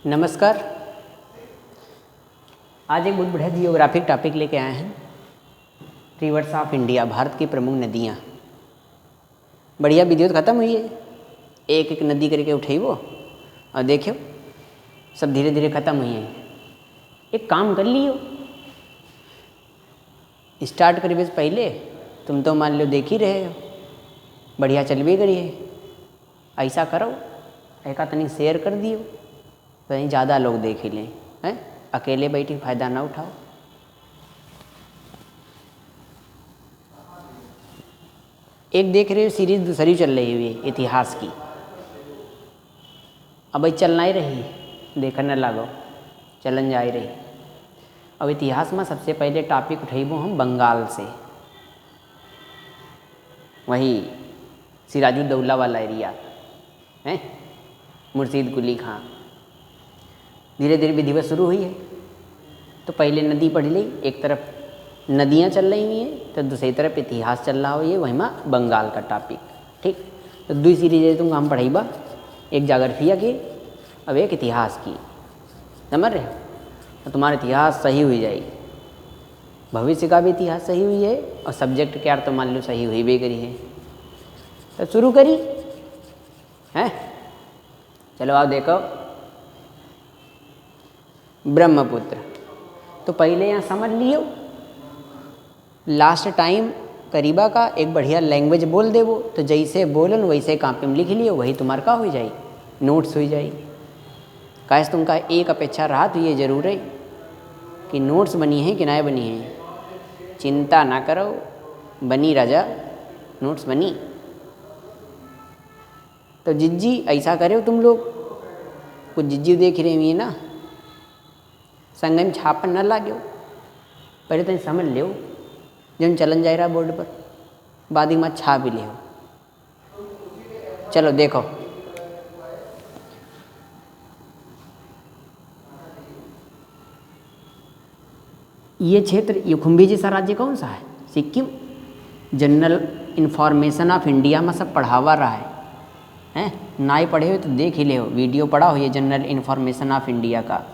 नमस्कार। आज एक बहुत बढ़िया जियोग्राफिक टॉपिक लेके आए हैं, रिवर्स ऑफ इंडिया, भारत की प्रमुख नदियाँ। बढ़िया वीडियो तो ख़त्म हुई है, एक एक नदी करके उठाई वो और देखियो सब धीरे धीरे ख़त्म हुई है। एक काम कर लियो, स्टार्ट करिए पहले तुम तो मान लो देख ही रहे हो, बढ़िया चल भी करी है। ऐसा करो, एक तनी शेयर कर दियो, कहीं ज़्यादा लोग देख ही लें। हैं अकेले बैठी फ़ायदा ना उठाओ। एक देख रहे हो सीरीज, दूसरी चल रही हुई है इतिहास की। अब भाई चलना ही रही, देखने लागो चलन जा ही रही। अब इतिहास में सबसे पहले टॉपिक उठेबो हम बंगाल से, वही सिराजुद्दौला वाला एरिया है, मुर्शीद कुली खां। धीरे धीरे विधिवत शुरू हुई है। तो पहले नदी पढ़ ली, एक तरफ नदियाँ चल रही हुई हैं तो दूसरी तरफ इतिहास चल रहा हो, ये वही में बंगाल का टॉपिक। ठीक, तो दूसरी सीरीज तुम हम पढ़ेबा, एक जाग्रफिया की अब एक इतिहास की, समझ रहे हो? तो तुम्हारा इतिहास सही हुई जाएगी, भविष्य का भी इतिहास सही हुई है और सब्जेक्ट क्या तो मान लो सही हुई भी करी है। तो शुरू करी हैं, चलो आप देखो ब्रह्मपुत्र। तो पहले यहाँ समझ लियो, लास्ट टाइम करीबा का एक बढ़िया लैंग्वेज बोल दे वो, तो जैसे बोलन वैसे कॉपी में लिख लियो, वही तुम्हारा का हो जाए, नोट्स हो जाए। कैसे तुमका एक अपेक्षा रहा तो ये जरूर है कि नोट्स बनी है कि नहीं बनी है। चिंता ना करो, बनी राजा, नोट्स बनी। तो जिज्जी ऐसा करे हो तुम लोग, कुछ जिज्जी देख रहे हुई ना, संग में छापन न लाग्यो, पहले तो समझ लो जब चलन जा रहा बोर्ड पर, बाद ही मत छाप भी ले। चलो देखो, ये क्षेत्र युखुम्बी जैसा राज्य कौन सा है? Sikkim. General information of India में सब पढ़ावा रहा है, ना ही पढ़े हो तो देख ही ले हो, वीडियो पढ़ा हो ये जनरल इन्फॉर्मेशन ऑफ इंडिया का।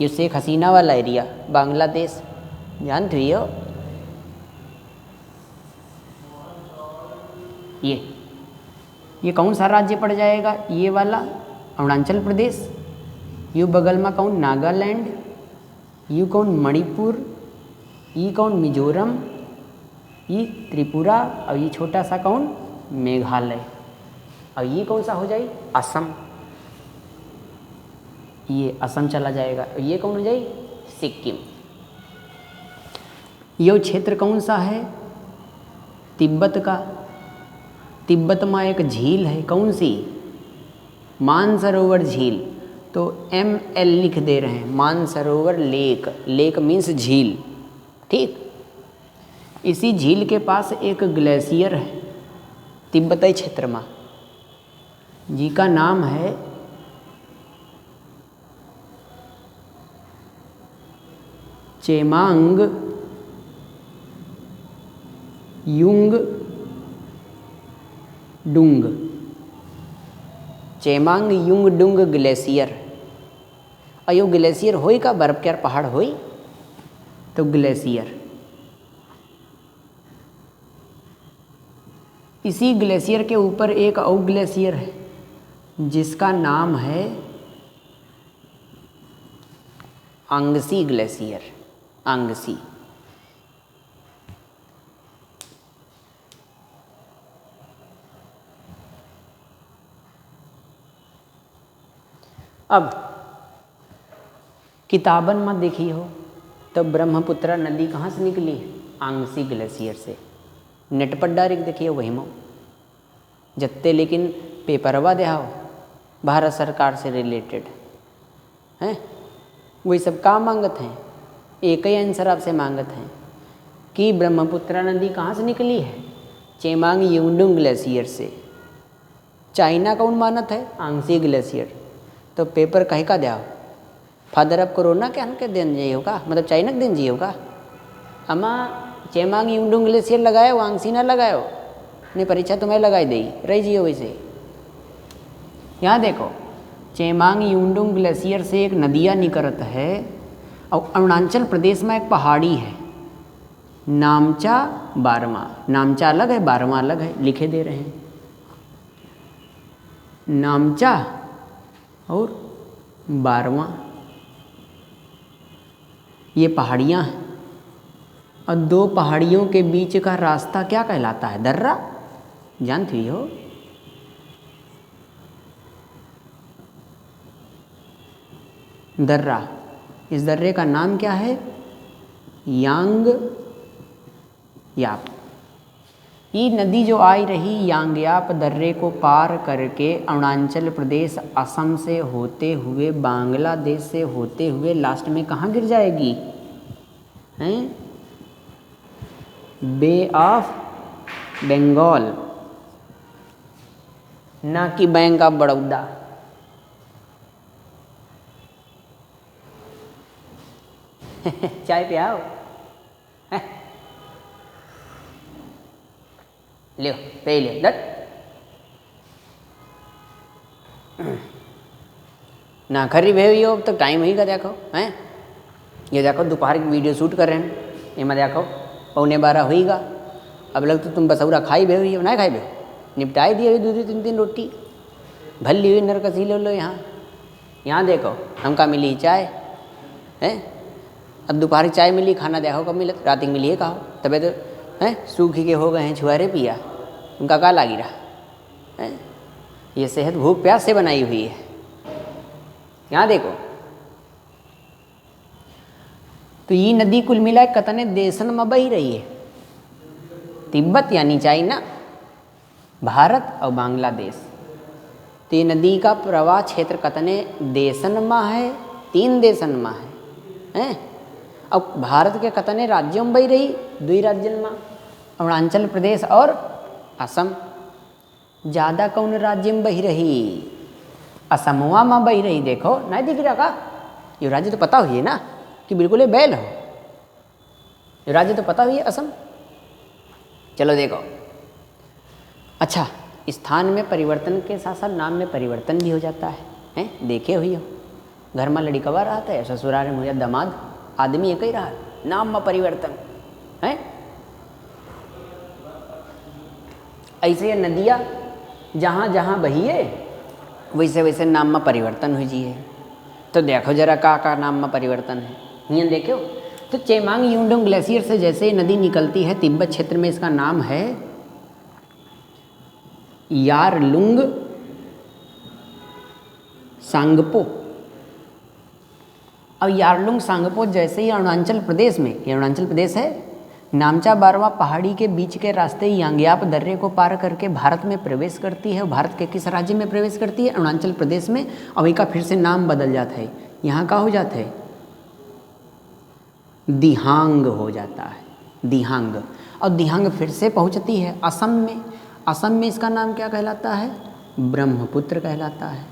ये शेख हसीना वाला एरिया, बांग्लादेश, जानते हो? ये कौन सा राज्य पड़ जाएगा? ये वाला अरुणाचल प्रदेश। यू बगल में कौन? नागालैंड। यू कौन? मणिपुर। ये कौन? मिजोरम। ये त्रिपुरा। और ये छोटा सा कौन? मेघालय। और ये कौन सा हो जाए? असम। ये असम चला जाएगा। और ये कौन हो जाए? सिक्किम। ये क्षेत्र कौन सा है? तिब्बत का। तिब्बत में एक झील है, कौन सी? मानसरोवर झील। तो ML लिख दे रहे हैं, मानसरोवर लेक। लेक मीन्स झील। ठीक, इसी झील के पास एक ग्लेशियर है तिब्बती क्षेत्र में, जिसका नाम है Chemayungdung. Chemayungdung glacier. और यो ग्लेशियर होई का? बर्फ के पहाड़ होई तो ग्लेशियर। इसी ग्लेशियर के ऊपर एक और ग्लेशियर है जिसका नाम है अंगसी ग्लेशियर। अंगसी। अब किताबन में देखी हो तो ब्रह्मपुत्र नदी कहाँ से निकली? अंगसी ग्लेशियर से। नेट पर डायरेक्ट देखिए वही में जत्ते, लेकिन पेपरवा देहाओ भारत सरकार से रिलेटेड हैं, वही सब काम मांगत हैं। एक ही आंसर आपसे मांगत हैं कि ब्रह्मपुत्र नदी कहाँ से निकली है? चेमांग युंगडुंग ग्लेशियर से। चाइना कौन मानत है? अंगसी ग्लेशियर। तो पेपर कहीं का दिया? फादर ऑफ कोरोना क्या के दिन जी होगा, मतलब चाइना के दिन जी होगा। अमा चेमांग युंगडुंग ग्लेशियर लगाए, वांगसी ना लगाए। नहीं परीक्षा तुम्हें लगाई दी रही जियो वैसे। यहाँ देखो चेमांग युंडुंग ग्लेशियर से एक नदिया निकलत है और अरुणाचल प्रदेश में एक पहाड़ी है नामचा बारवा। नामचा अलग है बारवा अलग है, लिखे दे रहे हैं। नामचा और बारवा ये पहाड़ियाँ हैं और दो पहाड़ियों के बीच का रास्ता क्या कहलाता है? दर्रा, जानती हो? दर्रा। इस दर्रे का नाम क्या है? यांग याप। ये नदी जो आई रही यांगयाप दर्रे को पार करके अरुणाचल प्रदेश असम से होते हुए बांग्लादेश से होते हुए लास्ट में कहाँ गिर जाएगी? हैं? बे ऑफ बंगाल, ना कि बैंक ऑफ बड़ौदा। चाय पियाओ लियो पे ले दट ना खरी भे हो तो टाइम ही का देखो हैं। ये देखो दोपहर की वीडियो शूट कर रहे हैं, ये मैं देखो 11:15 होईगा। अब लग तो तुम बसौरा खाई भे हुई ना खाई भे निपटाई दिए हुई 2-3 रोटी भल्ली हुई नरकसी ले लो। यहाँ देखो हमका मिली चाय है। अब दोपहर चाय मिली, खाना देखो कब मिलत, रात की मिली है कहो तबे तो हैं सूखी के हो गए हैं छुआरे पिया उनका का लागी रहा है। ये सेहत भूख प्यास से बनाई हुई है। यहाँ देखो तो ये नदी कुल मिला कतने देशन में बही रही है? तिब्बत यानी चाइना, भारत और बांग्लादेश। तो ये नदी का प्रवाह क्षेत्र कतने देशन में है? 3 देशन में है। अब भारत के कतने राज्यों में बही रही? 2 राज्यों में, अरुणाचल प्रदेश और असम। ज़्यादा कौन राज्य में बही रही? असमवा में बही रही। देखो नहीं दिख रहा का? ये राज्य तो पता हुई है ना कि बिल्कुल ये बैल हो। ये राज्य तो पता हुई है असम। चलो देखो अच्छा स्थान में परिवर्तन के साथ साथ नाम में परिवर्तन भी हो जाता है। देखे हुई हो घर में लड़िकवा रहता है ससुराल में हो या दामाद आदमी एक ही रहा, नाम में परिवर्तन है। ऐसे ये नदियाँ जहाँ जहाँ बही है वैसे वैसे नाम में परिवर्तन हो जी है। तो देखो जरा का नाम में परिवर्तन है। यहाँ देखो तो चेमांग युंडुंग ग्लेशियर से जैसे नदी निकलती है तिब्बत क्षेत्र में, इसका नाम है यारलुंग सांगपो। अब यारलुंग सांगपो जैसे ही अरुणाचल प्रदेश में, ये अरुणाचल प्रदेश है, नामचा बारवा पहाड़ी के बीच के रास्ते यांगयाप दर्रे को पार करके भारत में प्रवेश करती है। भारत के किस राज्य में प्रवेश करती है? अरुणाचल प्रदेश में। अब इसका फिर से नाम बदल जाता है, यहाँ का हो जाता है दिहांग हो जाता है, दिहांग। और दिहांग फिर से पहुँचती है असम में। असम में इसका नाम क्या कहलाता है? ब्रह्मपुत्र कहलाता है।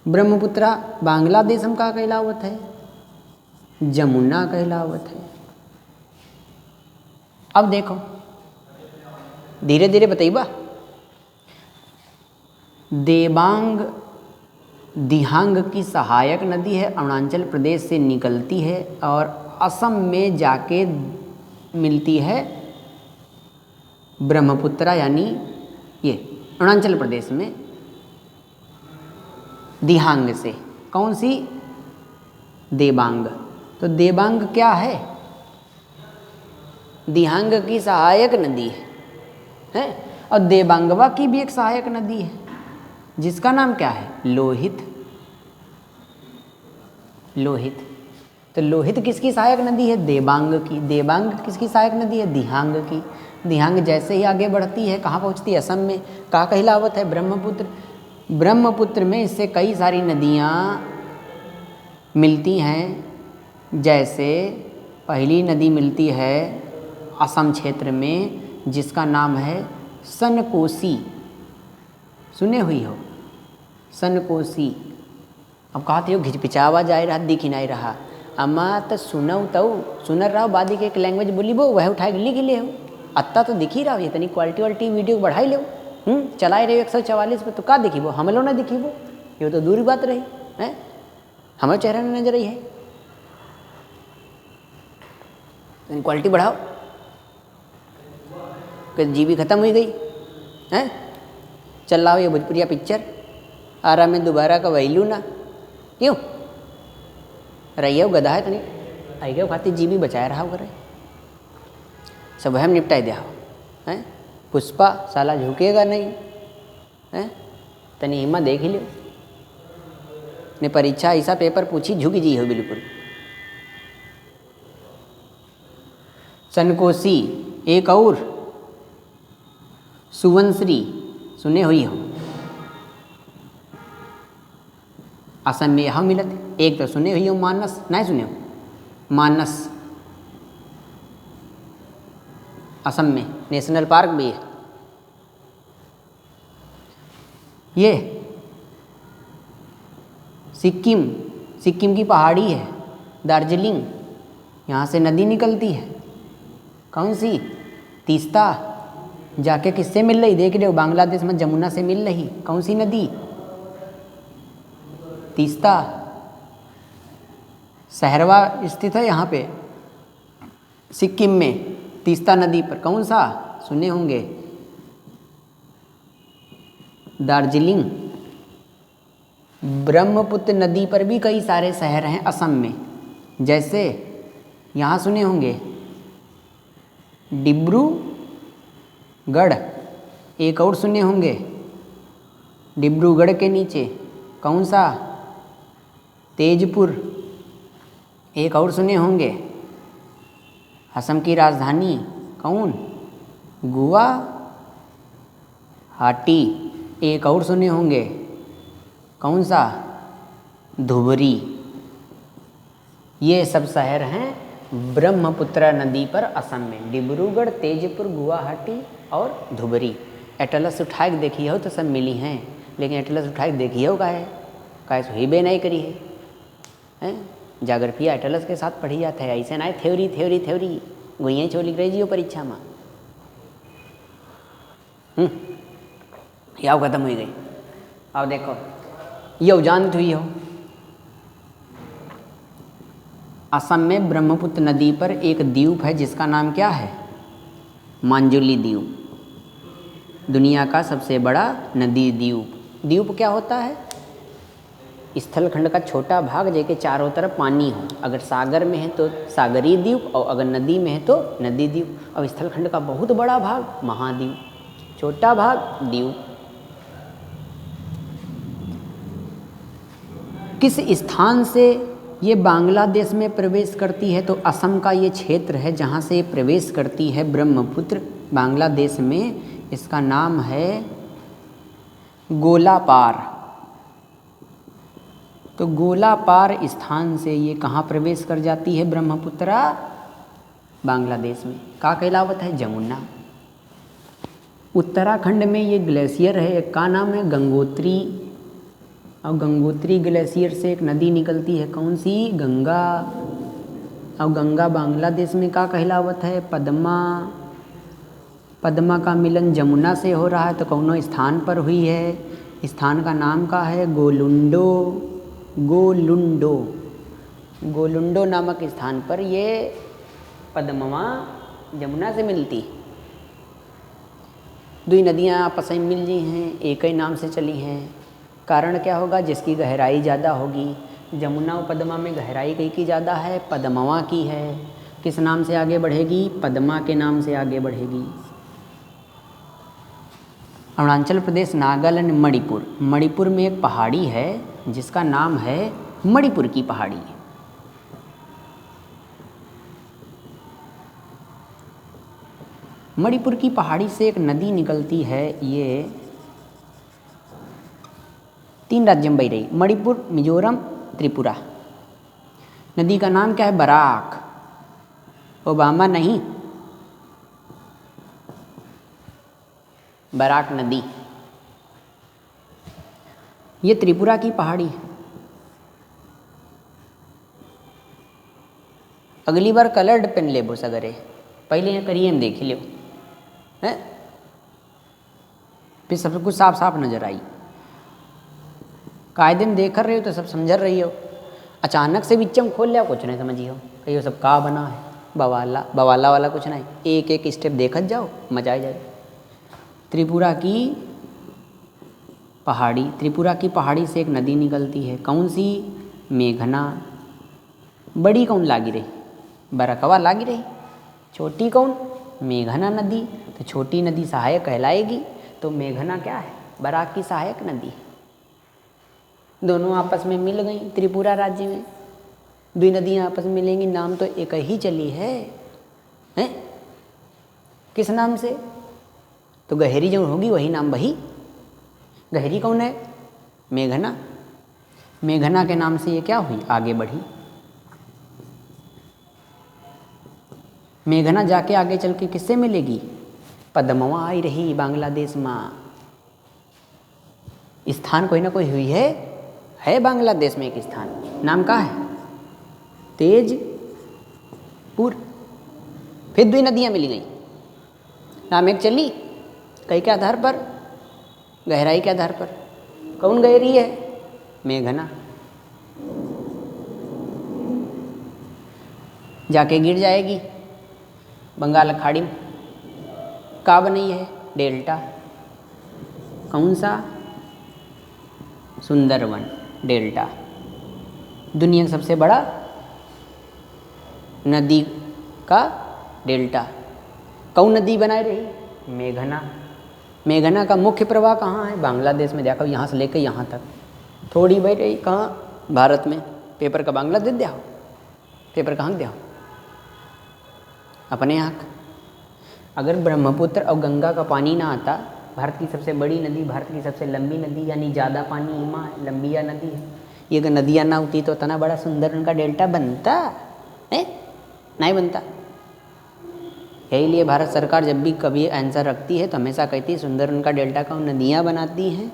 ब्रह्मपुत्रा बांग्लादेश में का कहलावत है? जमुना कहलावत है। अब देखो धीरे धीरे बताइबा। देबांग दिहांग की सहायक नदी है, अरुणाचल प्रदेश से निकलती है और असम में जाके मिलती है ब्रह्मपुत्रा, यानी ये अरुणाचल प्रदेश में दिहांग से। कौन सी? देबांग। तो देबांग क्या है? दिहांग की सहायक नदी है और देबांगवा की भी एक सहायक नदी है जिसका नाम क्या है? लोहित। लोहित। तो लोहित किसकी सहायक नदी है? देबांग की। देबांग किसकी सहायक नदी है? दिहांग की। दिहांग जैसे ही आगे बढ़ती है कहाँ पहुँचती है? असम में। कहाँ कहलावत है? ब्रह्मपुत्र। ब्रह्मपुत्र में इससे कई सारी नदियाँ मिलती हैं। जैसे पहली नदी मिलती है असम क्षेत्र में जिसका नाम है सनकोसी। सुने हुई हो? सनकोसी। अब कहते हो घिचपिचावा जाए रहा, दिख ही नहीं रहा। अम्मा तो सुनऊ तो सुनर रहो बादी के एक लैंग्वेज बोली वो वह उठा के लिख ले हो अत्ता तो दिख ही रहा है, इतनी क्वालिटी वालिटी वीडियो बढ़ाई लो। चलाए रहे 144 पे तो का दिखी वो, हम लोग ना दिखी वो, ये तो दूरी बात रही है, हमारे चेहरा नहीं नजर आई है। तो क्वालिटी बढ़ाओ, कि जीबी खत्म हो गई है। चल रहा हो ये भोजपुरिया पिक्चर आ रहा, मैं दोबारा का वही लूँ ना, क्यों रही हो गधा है तो नहीं आई गए खाती जीबी बचाया रहा करे, सब हम निपटाई दिया हो हैं। पुष्पा साला झुकेगा नहीं है, तनी हिम्मत देख ही लो ने, परीक्षा ऐसा पेपर पूछी झुक जी हो बिल्कुल। सनकोसी एक और सुवनश्री सुने हुई हो, असम में यहाँ मिलत। एक तो सुने हुई हो मानस, नहीं सुने हो मानस, असम में नेशनल पार्क भी है। ये सिक्किम की पहाड़ी है दार्जिलिंग, यहाँ से नदी निकलती है, कौन सी, तीस्ता। जाके किससे मिल रही देख रहे हो, बांग्लादेश में जमुना से मिल रही, कौन सी नदी, तीस्ता। सहरवा स्थित है यहाँ पे सिक्किम में, तीस्ता नदी पर। कौन सा सुने होंगे, दार्जिलिंग। ब्रह्मपुत्र नदी पर भी कई सारे शहर हैं असम में, जैसे यहाँ सुने होंगे डिब्रूगढ़, एक और सुने होंगे डिब्रूगढ़ के नीचे कौन सा, तेजपुर। एक और सुने होंगे असम की राजधानी कौन, गुवाहाटी। एक और सुने होंगे कौन सा, धुबरी। ये सब शहर हैं ब्रह्मपुत्र नदी पर असम में, डिब्रूगढ़, तेजपुर, गुवाहाटी और धुबरी। एटलस उठा के देखी हो तो सब मिली हैं, लेकिन एटलस उठा के देखी हो का ही बे नहीं करी है। जाग्रफिया एटलस के साथ पढ़ी जाता है, ऐसे ना थ्योरी गुइयाँ छोली रही जियो परीक्षा में। याव खत्म हो गई। अब देखो ये जानत हुई हो, असम में ब्रह्मपुत्र नदी पर एक द्वीप है जिसका नाम क्या है, मांजुली द्वीप। दुनिया का सबसे बड़ा नदी द्वीप। द्वीप क्या होता है, स्थल खंड का छोटा भाग जेके चारों तरफ पानी हो। अगर सागर में है तो सागरीय द्वीप, और अगर नदी में है तो नदी द्वीप। और स्थल खंड का बहुत बड़ा भाग महाद्वीप, छोटा भाग द्वीप। किस स्थान से ये बांग्लादेश में प्रवेश करती है, तो असम का ये क्षेत्र है जहाँ से प्रवेश करती है ब्रह्मपुत्र बांग्लादेश में। इसका नाम है गोलापार। तो गोलापार स्थान से ये कहाँ प्रवेश कर जाती है ब्रह्मपुत्रा, बांग्लादेश में। का कहलावत है, जमुना। उत्तराखंड में ये ग्लेशियर है, का नाम है गंगोत्री। और गंगोत्री ग्लेशियर से एक नदी निकलती है, कौन सी, गंगा। और गंगा बांग्लादेश में का कहलावत है, पद्मा। पद्मा का मिलन जमुना से हो रहा है, तो कौनो स्थान पर हुई है। स्थान का नाम का है गोलुंडो। गोलुंडो नामक स्थान पर ये पद्मा जमुना से मिलती। दुई नदियाँ आपस में मिल जी हैं, एक ही नाम से चली हैं। कारण क्या होगा, जिसकी गहराई ज़्यादा होगी। जमुना और पद्मा में गहराई कई की ज़्यादा है, पद्मवा की है। किस नाम से आगे बढ़ेगी, पद्मा के नाम से आगे बढ़ेगी। अरुणाचल प्रदेश, नागालैंड, मणिपुर। मणिपुर में एक पहाड़ी है जिसका नाम है मणिपुर की पहाड़ी। मणिपुर की पहाड़ी से एक नदी निकलती है, ये 3 राज्य में बह रही, मणिपुर, मिजोरम, त्रिपुरा। नदी का नाम क्या है, बराक। ओबामा नहीं, बराक नदी। ये त्रिपुरा की पहाड़ी है। अगली बार कलर्ड पेन ले बो सगरे, पहले यहाँ करिए हम देख लो। है, फिर सब कुछ साफ साफ नजर आई। कायदे में देख रहे हो तो सब समझ रही हो, अचानक से बिच्चम खोल लिया, कुछ नहीं समझियो, कहियो सब का बना है, बवाला बवाला वाला कुछ नहीं, एक एक स्टेप देखत जाओ, मजा आ जाए। त्रिपुरा की पहाड़ी से एक नदी निकलती है, कौन सी? मेघना। बड़ी कौन लागी रही? बरकवा लागी रही। छोटी कौन? मेघना नदी। तो छोटी नदी सहायक कहलाएगी, तो मेघना क्या है? बराक की सहायक नदी। दोनों आपस में मिल गई त्रिपुरा राज्य में, दो नदियाँ आपस में मिलेंगी, नाम तो एक ही चली है, हैं? किस नाम से? तो गहरी जो होगी वही नाम वही। गहरी कौन है? मेघना। मेघना के नाम से ये क्या हुई? आगे बढ़ी। मेघना जाके आगे चल के किससे मिलेगी? पद्मवा आई रही बांग्लादेश में। स्थान कोई ना कोई हुई है बांग्लादेश में एक स्थान, नाम का है तेजपुर। फिर दो नदियाँ मिल गई, नाम एक चली, कई के आधार पर? गहराई के आधार पर। कौन गहरी है? मेघना। जाके गिर जाएगी बंगाल खाड़ी में। का बनी है? डेल्टा। कौन सा? सुंदरवन डेल्टा। दुनिया का सबसे बड़ा नदी का डेल्टा। कौन नदी बनाई रही? मेघना। मेघना का मुख्य प्रवाह कहाँ है? बांग्लादेश में। देखो यहाँ से लेकर यहाँ तक थोड़ी बह रही। कहाँ? भारत में। पेपर का बांग्लादेश दिया हो, पेपर कहाँ दिया हो? अपने यहाँ का। अगर ब्रह्मपुत्र और गंगा का पानी ना आता, भारत की सबसे बड़ी नदी, भारत की सबसे लंबी नदी, यानी ज़्यादा पानी हिमा है, लंबिया नदी है, ये अगर नदियाँ ना होती तो इतना बड़ा सुंदर उनका डेल्टा बनता है? नहीं बनता। यही लिए भारत सरकार जब भी कभी आंसर रखती है तो हमेशा कहती है सुंदर उनका डेल्टा का नदियाँ बनाती हैं।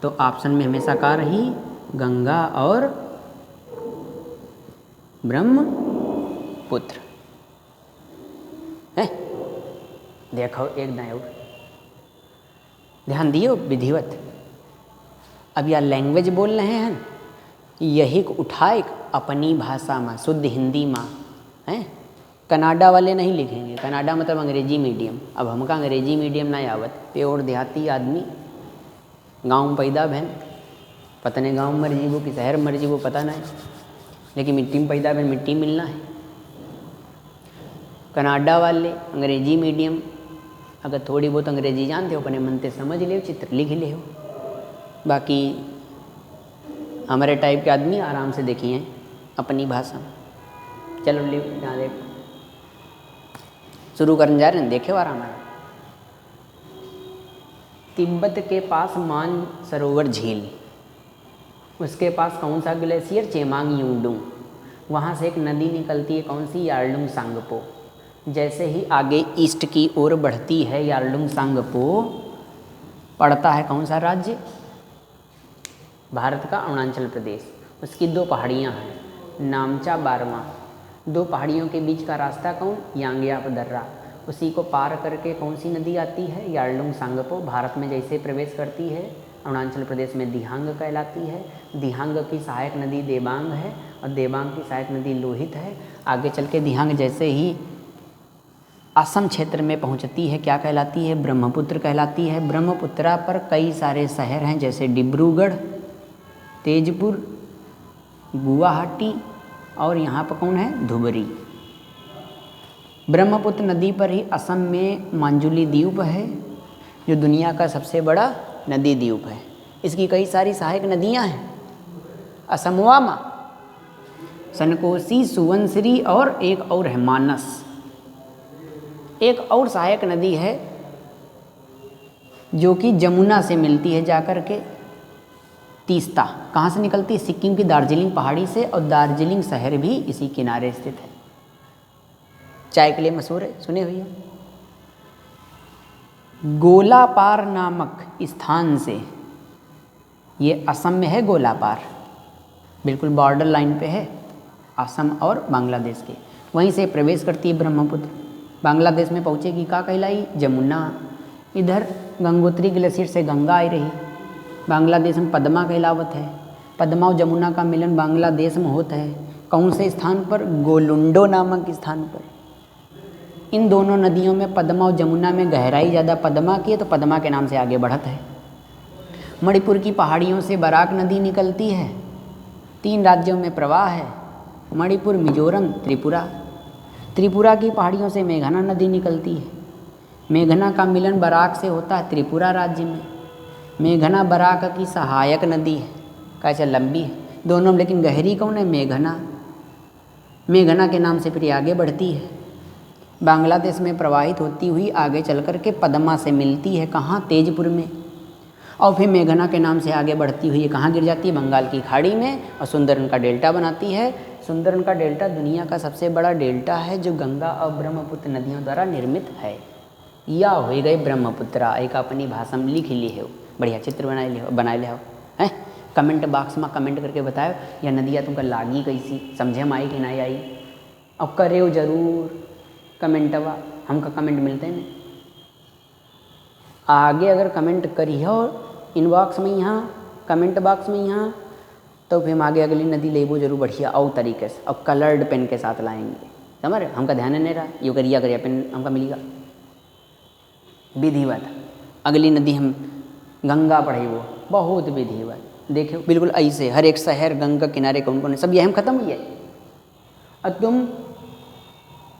तो ऑप्शन में हमेशा का रही? गंगा और ब्रह्मपुत्र है। देखो एक दाएं ध्यान दियो विधिवत। अब यह लैंग्वेज बोल रहे हैं, यही को उठाए अपनी भाषा में, शुद्ध हिंदी में हैं। कनाडा वाले नहीं लिखेंगे, कनाडा मतलब अंग्रेजी मीडियम। अब हमका अंग्रेजी मीडियम नहीं आवत, प्योर देहाती आदमी, गांव में पैदा बहन, पता नहीं गाँव में मर जीवो कि शहर में मर जीवो पता नहीं, लेकिन मिट्टी में पैदा बहन, मिट्टी मिलना है। कनाडा वाले अंग्रेजी मीडियम, अगर थोड़ी बहुत अंग्रेजी जानते हो अपने मन से समझ ले, चित्र लिख ले हो। बाकी हमारे टाइप के आदमी आराम से देखिए अपनी भाषा। चलो ले यहाँ देखो, शुरू करने जा रहे हैं, देखे आराम है। तिब्बत के पास मान सरोवर झील, उसके पास कौन सा ग्लेशियर? चेमांग यूडुंग। वहाँ से एक नदी निकलती है, कौन सी? यार्लुंग सांगपो। जैसे ही आगे ईस्ट की ओर बढ़ती है यार्लुंग सांगपो, पड़ता है कौन सा राज्य? भारत का अरुणाचल प्रदेश। उसकी दो पहाड़ियाँ हैं, नामचा बारमा। दो पहाड़ियों के बीच का रास्ता कौन? यांग्याप दर्रा। उसी को पार करके कौन सी नदी आती है? यार्लुंग सांगपो। भारत में जैसे प्रवेश करती है, अरुणाचल प्रदेश में दिहांग कहलाती है। दिहांग की सहायक नदी देबांग है और देबांग की सहायक नदी लोहित है। आगे चल के दिहांग जैसे ही असम क्षेत्र में पहुंचती है, क्या कहलाती है? ब्रह्मपुत्र कहलाती है। ब्रह्मपुत्रा पर कई सारे शहर हैं, जैसे डिब्रूगढ़, तेजपुर, गुवाहाटी और यहाँ पर कौन है? धुबरी। ब्रह्मपुत्र नदी पर ही असम में मांजुली द्वीप है, जो दुनिया का सबसे बड़ा नदी द्वीप है। इसकी कई सारी सहायक नदियाँ हैं। असमवा में सनकोसी, सुवनसिरी और एक और है मानस। एक और सहायक नदी है जो कि जमुना से मिलती है जाकर के, तीस्ता। कहाँ से निकलती है? सिक्किम की दार्जिलिंग पहाड़ी से, और दार्जिलिंग शहर भी इसी किनारे स्थित है। चाय के लिए मशहूर है, सुने हुए। गोलापार नामक स्थान से, ये असम में है गोलापार, बिल्कुल बॉर्डर लाइन पे है असम और बांग्लादेश के। वहीं से प्रवेश करती है ब्रह्मपुत्र। बांग्लादेश में पहुँचेगी का कहलाई जमुना। इधर गंगोत्री ग्लेशियर से गंगा आई रही, बांग्लादेश में पद्मा कहलावत है। पद्मा और जमुना का मिलन बांग्लादेश में होता है। कौन से स्थान पर? गोलुंडो नामक स्थान पर। इन दोनों नदियों में पद्मा और जमुना में गहराई ज़्यादा पद्मा की है, तो पद्मा के नाम से आगे बढ़त है। मणिपुर की पहाड़ियों से बराक नदी निकलती है। 3 राज्यों में प्रवाह है, मणिपुर, मिजोरम, त्रिपुरा। त्रिपुरा की पहाड़ियों से मेघना नदी निकलती है। मेघना का मिलन बराक से होता है त्रिपुरा राज्य में। मेघना बराक की सहायक नदी है, कैसे लंबी है दोनों में, लेकिन गहरी कौन है? मेघना। मेघना के नाम से फिर आगे बढ़ती है, बांग्लादेश में प्रवाहित होती हुई आगे चल कर के पद्मा से मिलती है। कहाँ? तेजपुर में। और फिर मेघना के नाम से आगे बढ़ती हुई कहाँ गिर जाती है? बंगाल की खाड़ी में, और सुंदरन का डेल्टा बनाती है। सुंदरन का डेल्टा दुनिया का सबसे बड़ा डेल्टा है जो गंगा और ब्रह्मपुत्र नदियों द्वारा निर्मित है। या हो गए ब्रह्मपुत्रा, एक अपनी भाषा में लिख लिए हो, बढ़िया चित्र बनाए ले हो हैं। कमेंट बॉक्स में कमेंट करके बताओ या नदिया तुमका लागी कैसी, समझे में आई कि नहीं आई। अब करे हो जरूर कमेंटवा, हमका कमेंट मिलते हैं। आगे अगर कमेंट करी हो इनबॉक्स में, यहाँ कमेंट बॉक्स में यहाँ, तो फिर हम आगे अगली नदी लेबो जरूर बढ़िया और तरीके से, और कलर्ड पेन के साथ लाएंगे। समझ रहे? हमका ध्यान नहीं रहा, यो करिया करिया पेन हमका मिलेगा विधिवत। अगली नदी हम गंगा पढ़े वो बहुत विधिवत, देखो बिल्कुल ऐसे हर एक शहर गंगा किनारे कौन कौन है सब यह हम खत्म हुई है। और तुम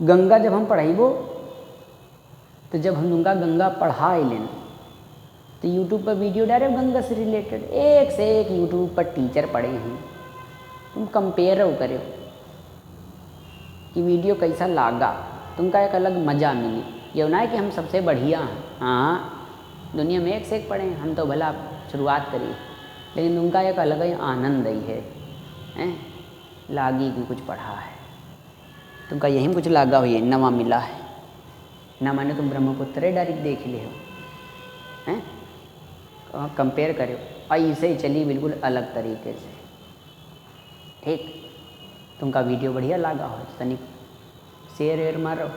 गंगा जब हम पढ़ाइबो, तो जब हम तुमका गंगा पढ़ा लेना, तो यूट्यूब पर वीडियो डायरेक्ट गंगा से रिलेटेड एक से एक यूट्यूब पर टीचर पढ़े हैं। तुम कंपेयर करो कि वीडियो कैसा लागा, तुमका एक अलग मज़ा मिली। ये ना है कि हम सबसे बढ़िया हैं, हाँ दुनिया में एक से एक पढ़े हैं, हम तो भला शुरुआत करी, लेकिन तुमका एक अलग ही आनंद ही है, हैं? लागी कि कुछ पढ़ा है, तुमका यही कुछ लागा हुई है, नवा मिला है ना, माने तुम ब्रह्मपुत्र डायरेक्ट देख ले हो हैं। कंपेयर करो ऐसे ही चली बिल्कुल अलग तरीके से, ठीक। तुमका वीडियो बढ़िया लगा हो तो तनी शेयर वेयर मारो,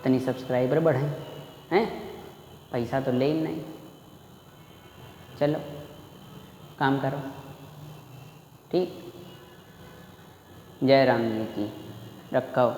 तनी सब्सक्राइबर बढ़ें हैं, पैसा तो ले नहीं, चलो काम करो, ठीक। जय राम जी की, रखो।